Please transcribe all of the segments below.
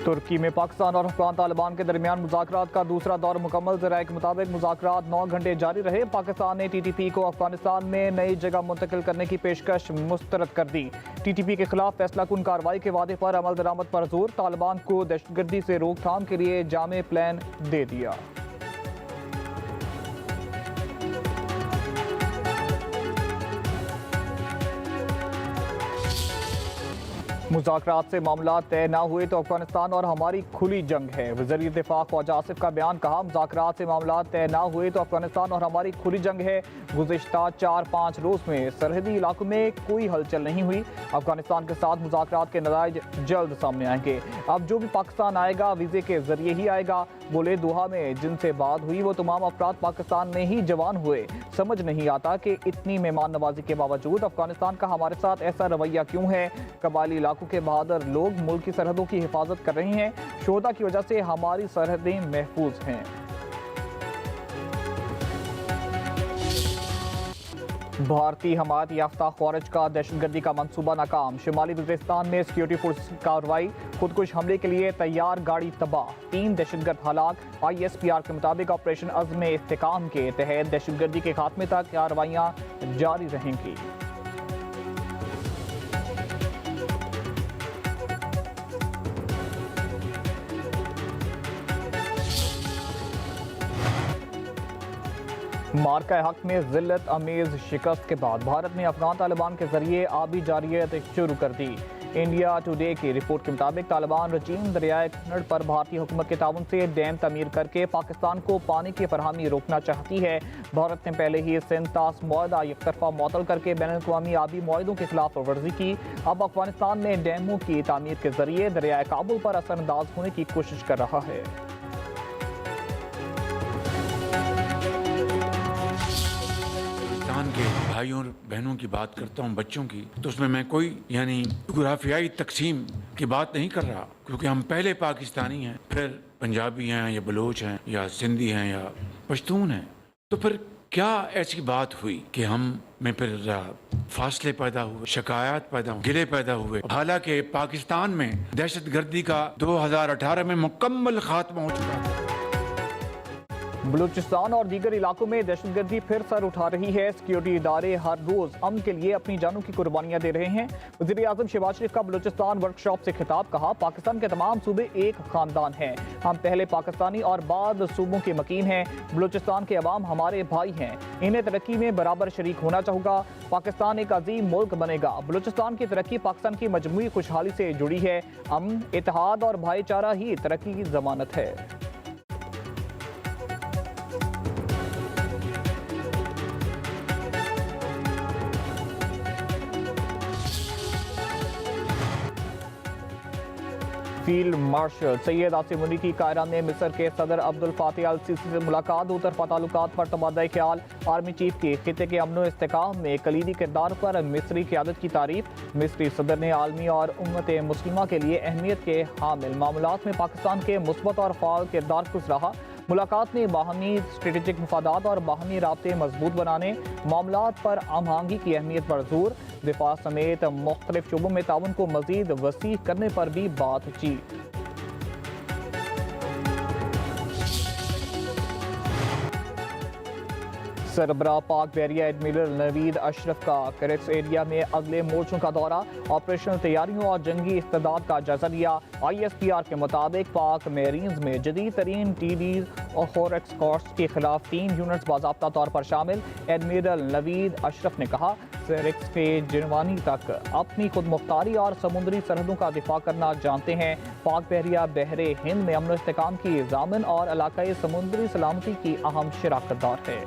तुर्की में पाकिस्तान और अफगान तालिबान के दरमियान मुज़ाकरात का दूसरा दौर मुकम्मल। ज़राए के मुताबिक मुज़ाकरात 9 घंटे जारी रहे। पाकिस्तान ने TTP को अफगानिस्तान में नई जगह मुंतकिल करने की पेशकश मुस्तरद कर दी। TTP के खिलाफ फैसला कुन कार्रवाई के वादे पर अमल दरामद पर जोर। तालिबान को दहशतगर्दी से रोकथाम के लिए जामे प्लान दे दिया। मुज़ाकरात से मामला तय न हुए तो अफगानिस्तान और हमारी खुली जंग है। वज़ीर दिफा ख्वाजा आसिफ का बयान। कहा, मुज़ाकरात से मामला तय न हुए तो अफगानिस्तान और हमारी खुली जंग है। गुज़िश्ता 4-5 रोज़ में सरहदी इलाकों में कोई हलचल नहीं हुई। अफगानिस्तान के साथ मुज़ाकरात के नतीजे जल्द सामने आएंगे। अब जो भी पाकिस्तान आएगा वीज़े के जरिए ही आएगा। बोले, दोहा में जिनसे बात हुई वो तमाम अफराद पाकिस्तान में ही जवान हुए। समझ नहीं आता कि इतनी मेहमान नवाजी के बावजूद अफगानिस्तान का हमारे साथ ऐसा रवैया क्यों है। कबायली इलाकों के बहादुर लोग मुल्क की सरहदों की हिफाजत कर रहे हैं। शोधा की वजह से हमारी सरहदें महफूज हैं। भारतीय हमायत याफ्ता ख्वारिज का दहशतगर्दी का मंसूबा नाकाम। शिमाली वज़ीरिस्तान में सिक्योरिटी फोर्स की कार्रवाई। खुदकुश हमले के लिए तैयार गाड़ी तबाह। 3 दहशतगर्द हलाक। ISPR के मुताबिक ऑपरेशन अज़्म इस्तेकाम के तहत दहशतगर्दी के खात्मे तक कार्रवाइयाँ जारी रहेंगी। मार्का हक में जिल्लत अमेज शिकस्त के बाद भारत ने अफगान तालिबान के जरिए आबी जारियत शुरू कर दी। इंडिया टुडे की रिपोर्ट के मुताबिक तालिबान रजीम दरियाए कन्नड़ पर भारतीय हुकूमत के ताउन से डैम तमीर करके पाकिस्तान को पानी की फरहमी रोकना चाहती है। भारत ने पहले ही सिंध तास मुआहदा एक तरफा मुअत्तल करके बैनुल-अक़वामी आबी मुआहदों के खिलाफ वर्जी की। अब अफगानिस्तान में डैमों की तामीर के जरिए दरियाए काबुल पर असरअंदाज होने की कोशिश कर रहा है। के भाइयों और बहनों की बात करता हूँ, बच्चों की, तो उसमें मैं कोई जुग्राफियाई तकसीम की बात नहीं कर रहा, क्योंकि हम पहले पाकिस्तानी हैं, फिर पंजाबी हैं या बलोच हैं या सिंधी हैं या पश्तून हैं। तो फिर क्या ऐसी बात हुई कि हम में फिर फासले पैदा हुए, शिकायत पैदा हुए, गिले पैदा हुए। हालांकि पाकिस्तान में दहशतगर्दी का 2018 में मुकम्मल खात्मा हो चुका है। बलूचिस्तान और दीगर इलाकों में दहशतगर्दी फिर सर उठा रही है। सिक्योरिटी इदारे हर रोज अमन के लिए अपनी जानों की कुर्बानियां दे रहे हैं। वज़ीर आज़म शहबाज शरीफ का बलूचिस्तान वर्कशॉप से खिताब। कहा, पाकिस्तान के तमाम सूबे एक खानदान हैं। हम पहले पाकिस्तानी और बाद सूबों के मकीन हैं। बलूचिस्तान के अवाम हमारे भाई हैं। इन्हें तरक्की में बराबर शरीक होना चाहिए। पाकिस्तान एक अजीम मुल्क बनेगा। बलूचिस्तान की तरक्की पाकिस्तान की मजमूई खुशहाली से जुड़ी है। अमन, इत्तेहाद और भाईचारा ही तरक्की की जमानत है। फील्ड मार्शल सैयद आसिम मुनी की कायरा में मिस्र के सदर अब्दुल फातिह अल सीसी से मुलाकात। दो तरफा ताल्लुकात पर तबादला ख्याल। आर्मी चीफ की खिते के अमन इस्तेकाम में कलीदी किरदार पर मिस्री क़यादत की तारीफ। मिस्री सदर ने आलमी और उम्मत मुस्लिमा के लिए अहमियत के हामिल मामलात में पाकिस्तान के मुस्बत और फ़ाल किरदार को सराहा। मुलाकात में बाहमी स्ट्रेटेजिक मफादात और बाहमी राब्ते मजबूत बनाने, मामलात पर हमआहंगी की अहमियत पर जोर। दिफा समेत मुख्तलिफ शोबों में ताउन को मजीद वसी करने पर भी बातचीत। सरबराह पाक बहरिया एडमिरल नवीद अशरफ का करेक्स एरिया में अगले मोर्चों का दौरा। ऑपरेशनल तैयारियों और जंगी इस्तेदाद का जायजा लिया। ISPR के मुताबिक पाक मेरीन्स में जदीद तरीन TDs और होरेक्स कॉर्स के खिलाफ 3 यूनिट्स बाज़ाब्ता तौर पर शामिल। एडमिरल नवीद अशरफ ने कहा, सेरेक्स के जिनवानी तक अपनी खुद मुख्तारी और समुद्री सरहदों का दिफा करना जानते हैं। पाक बहरिया बहरे हिंद में अमन इस्तेकाम की ज़ामिन और इलाकाई समुद्री सलामती की अहम शराकतदार है।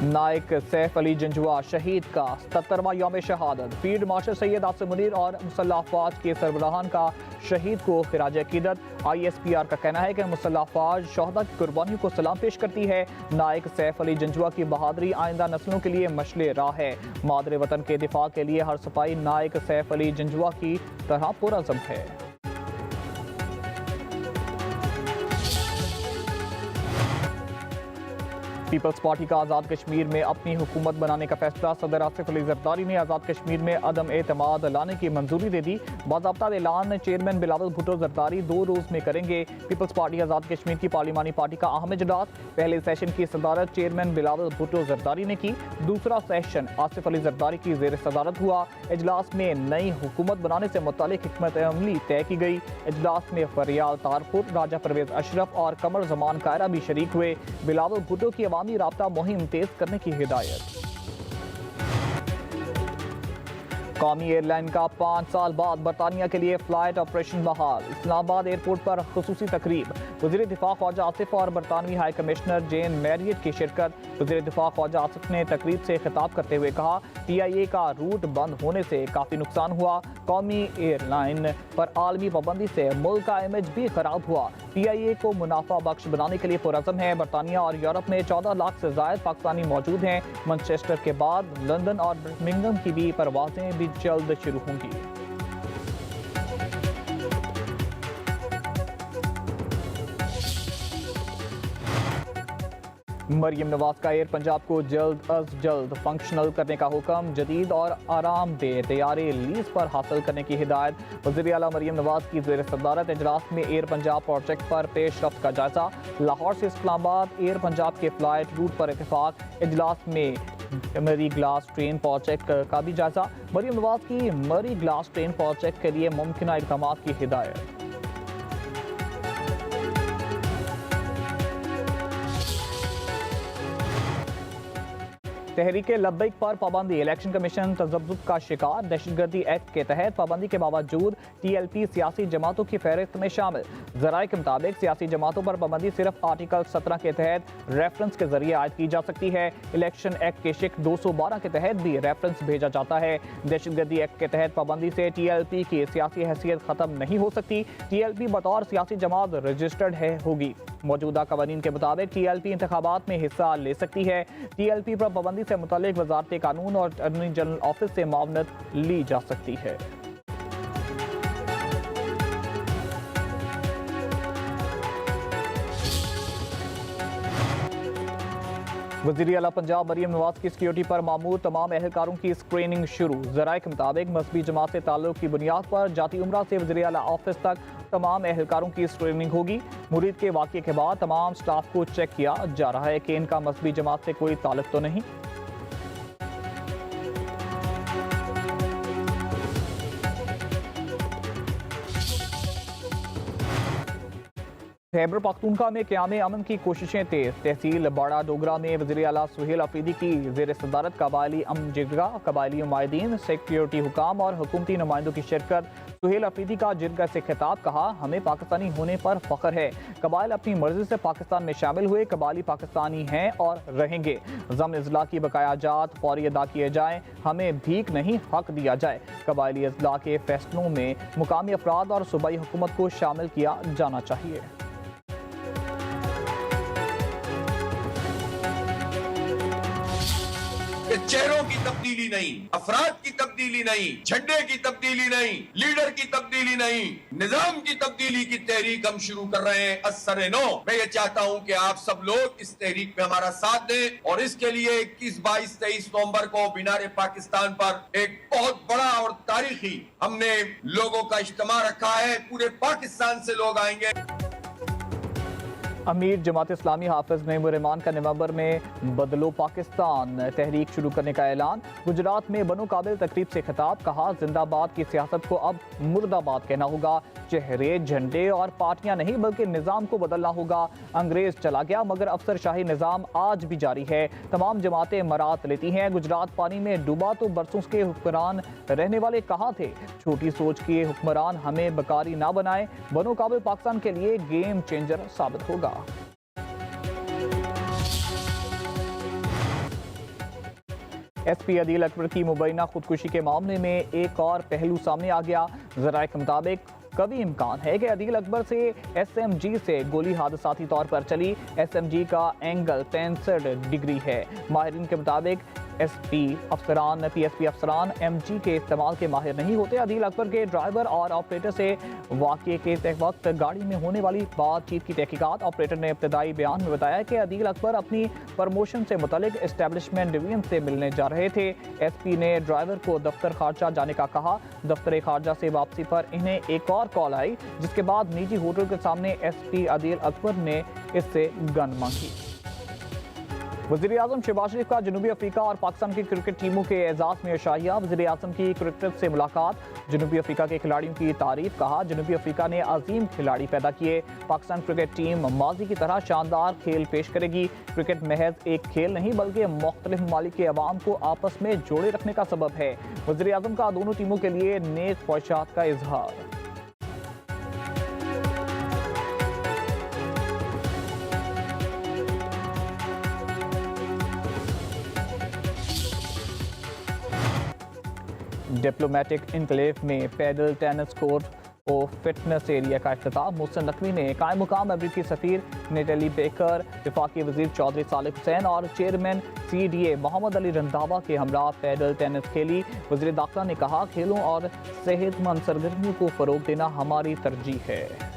नायक सैफ अली जंजुआ शहीद का 77वां यौम शहादत। फील्ड मार्शल सैयद आसिम मुनीर और मुसल्लह अफवाज के सरबराहान का शहीद को खिराज अकीदत। ISPR का कहना है कि मुसल्लह अफवाज शोहदा की कुर्बानियों को सलाम पेश करती है। नायक सैफ अली जंजुआ की बहादुरी आइंदा नस्लों के लिए मशले राह है। मादरे वतन के दिफा के लिए हर सफाई नायक सैफ अली जंजुआ की तरह पुरअज़म है। पीपल्स पार्टी का आज़ाद कश्मीर में अपनी हुकूमत बनाने का फैसला। सदर आसिफ अली जरदारी ने आज़ाद कश्मीर में अदम एतमाद लाने की मंजूरी दे दी। बाज़ाब्ता ऐलान चेयरमैन बिलावल भुट्टो जरदारी 2 रोज़ में करेंगे। पीपल्स पार्टी आज़ाद कश्मीर की पार्लिमानी पार्टी का अहम इजलास। पहले सेशन की सदारत चेयरमैन बिलावल भुट्टो जरदारी ने की। दूसरा सेशन आसिफ अली जरदारी की ज़ेर सदारत हुआ। इजलास में नई हुकूमत बनाने से मुतालिक हिकमत अमली तय की गई। इजलास में फरियाल तारपुर, राजा परवेज अशरफ और कमर जमान कायरा भी शरीक हुए। बिलावल भुट्टो की अवामी राब्ता मुहिम तेज करने की हिदायत। कौमी एयरलाइन का 5 साल बाद बरतानिया के लिए फ्लाइट ऑपरेशन बहाल। इस्लामाबाद एयरपोर्ट पर खुसूसी तकरीब। वज़ीर दिफा ख्वाजा आसिफ और बरतानवी हाई कमिश्नर जेन मैरियट की शिरकत। वज़ीर दिफा ख्वाजा आसिफ ने तकरीब से खिताब करते हुए कहा, PIA का रूट बंद होने से काफ़ी नुकसान हुआ। कौमी एयरलाइन पर आलमी पाबंदी से मुल्क का इमेज भी खराब हुआ। PIA को मुनाफा बख्श बनाने के लिए पुरज़म है। बरतानिया और यूरोप में 14 लाख से ज़ायद पाकिस्तानी मौजूद हैं। मैनचेस्टर के बाद लंदन और बर्मिंघम की भी परवाजें भी जल्द शुरू होंगी। मरियम नवाज का एयर पंजाब को जल्द अज जल्द फंक्शनल करने का हुक्म। जदीद और आरामदेह तैयारे लीज पर हासिल करने की हिदायत। वज़ीर आला मरियम नवाज की ज़ेर सदारत इजलास में एयर पंजाब प्रोजेक्ट पर पेशरफ्त का जायजा। लाहौर से इस्लामाबाद एयर पंजाब के फ्लाइट रूट पर इत्तेफाक। इजलास में मरी ग्लास ट्रेन प्रोजेक्ट का भी जायजा। मरियम नवाज की मरी ग्लास ट्रेन प्रोजेक्ट के लिए मुमकिन इक़दाम की हिदायत। तहरीक लब्बैक पर पाबंदी। इलेक्शन कमीशन तजब्जुब का शिकार। दहशतगर्दी एक्ट के तहत पाबंदी के बावजूद TLP सियासी जमातों की फहरिस्त में शामिल। जराए के मुताबिक सियासी जमातों पर पाबंदी सिर्फ आर्टिकल 17 के तहत रेफरेंस के जरिए आयद की जा सकती है। इलेक्शन एक्ट के शिक 212 के तहत भी रेफरेंस भेजा जाता है। दहशतगर्दी एक्ट के तहत पाबंदी से TLP की सियासी हैसियत खत्म नहीं हो सकती। TLP बतौर सियासी जमात रजिस्टर्ड होगी। मौजूदा कवानीन के मुताबिक TLP इंतखाबात में हिस्सा ले सकती है। TLP पर पाबंदी से मुतालिक वजारत कानून और अटॉर्नी जनरल ऑफिस से मावनत ली जा सकती है। वज़ीर आला पंजाब मरियम नवाज की सिक्योरिटी पर मामूर तमाम एहलकारों की स्क्रीनिंग शुरू। ज़राए के मुताबिक मजहबी जमात से ताल्लुक की बुनियाद पर जाती उम्रा से वज़ीर आला ऑफिस तक तमाम एहलकारों की स्क्रीनिंग होगी। मुरीद के वाक़े के बाद तमाम स्टाफ को चेक किया जा रहा है कि इनका मजहबी जमात से कोई ताल्लुक तो नहीं। खैबर पख्तूनख्वा में क़याम अमन की कोशिशें तेज। तहसील बड़ा डोगरा में वज़ीर आला सुहेल अफरीदी की ज़ेर सदारत कबायली अमन जिरगा, कबायली नुमाइंदीन, सिक्योरिटी हुकाम और हुकूमती नुमाइंदों की शिरकत। सुहेल अफरीदी का जिरगा से खिताब। कहा, हमें पाकिस्तानी होने पर फ़ख्र है। कबाइल अपनी मर्जी से पाकिस्तान में शामिल हुए। कबायली पाकिस्तानी हैं और रहेंगे। ज़म अजला की बकाया जात फौरी अदा किए जाएँ। हमें भीख नहीं, हक दिया जाए। कबायली अजला के फैसलों में मुकामी अफराद और सूबाई हुकूमत को शामिल किया जाना चाहिए। चेहरों की तब्दीली नहीं, अफराद की तब्दीली नहीं, झंडे की तब्दीली नहीं, लीडर की तब्दीली नहीं, निजाम की तब्दीली की तहरीक हम शुरू कर रहे हैं। असर नो। मैं ये चाहता हूं कि आप सब लोग इस तहरीक में हमारा साथ दें और इसके लिए 21, 22, 23 नवंबर को मीनार पाकिस्तान पर एक बहुत बड़ा और तारीखी हमने लोगों का इज्तिमा रखा है। पूरे पाकिस्तान से लोग आएंगे। अमीर जमात इस्लामी हाफिज नईमुर रहमान का नवंबर में बदलो पाकिस्तान तहरीक शुरू करने का ऐलान। गुजरात में बनो काबिल तकरीब से खिताब। कहा, जिंदाबाद की सियासत को अब मुर्दाबाद कहना होगा। चेहरे, झंडे और पार्टियां नहीं बल्कि निज़ाम को बदलना होगा। अंग्रेज चला गया मगर अफसरशाही निज़ाम आज भी जारी है। तमाम जमातें मरात लेती हैं। गुजरात पानी में डूबा तो बरसों के हुक्मरान रहने वाले कहाँ थे। छोटी सोच के हुक्मरान हमें बकारी ना बनाए। बनो काबिल पाकिस्तान के लिए गेम चेंजर साबित होगा। SP अदील अकबर की मुबैना खुदकुशी के मामले में एक और पहलू सामने आ गया। ज़राए के मुताबिक कभी इम्कान है कि अदील अकबर से SMG से गोली हादसाती तौर पर चली। SMG का एंगल 65 डिग्री है। माहिरीन के मुताबिक PSP अफसरान MG के इस्तेमाल के माहिर नहीं होते। अदील अकबर के ड्राइवर और ऑपरेटर से वाक़ये के वक्त गाड़ी में होने वाली बातचीत की तहकीकात। ऑपरेटर ने इब्तदाई बयान में बताया कि अदील अकबर अपनी प्रमोशन से मुतल्लिक एस्टेब्लिशमेंट डिवीजन से मिलने जा रहे थे। SP ने ड्राइवर को दफ्तर खारजा जाने का कहा। दफ्तर खारजा से वापसी पर इन्हें एक और कॉल आई, जिसके बाद निजी होटल के सामने SP अदील अकबर ने इससे गन मांगी। वज़ीर-ए-आज़म शहबाज शरीफ का जनूबी अफ्रीका और पाकिस्तान की क्रिकेट टीमों के एजाज़ में शाहिया। वज़ीर-ए-आज़म की क्रिकेटर से मुलाकात, जनूबी अफ्रीका के खिलाड़ियों की तारीफ। कहा, जनूबी अफ्रीका ने अजीम खिलाड़ी पैदा किए। पाकिस्तान क्रिकेट टीम माजी की तरह शानदार खेल पेश करेगी। क्रिकेट महज एक खेल नहीं बल्कि मुख्तलिफ ममालिक के अवाम को आपस में जोड़े रखने का सबब है। वज़ीर-ए-आज़म का दोनों टीमों के लिए नेक ख्वाहिशात का इजहार। डिप्लोमेटिक इनक्लेव में पैडल टेनिस कोर्ट और फिटनेस एरिया का इफ्तिताह। मोहसिन नकवी ने कायम मुकाम अमरीकी सफीर नेटली बेकर, वफाकी वजीर चौधरी सालिक हुसैन और चेयरमैन CDA मोहम्मद अली रंधावा के हमरा पैडल टेनिस खेली। वज़ीर दाखिला ने कहा, खेलों और सेहतमंद सरगर्मियों को फ़रोग देना हमारी तरजीह है।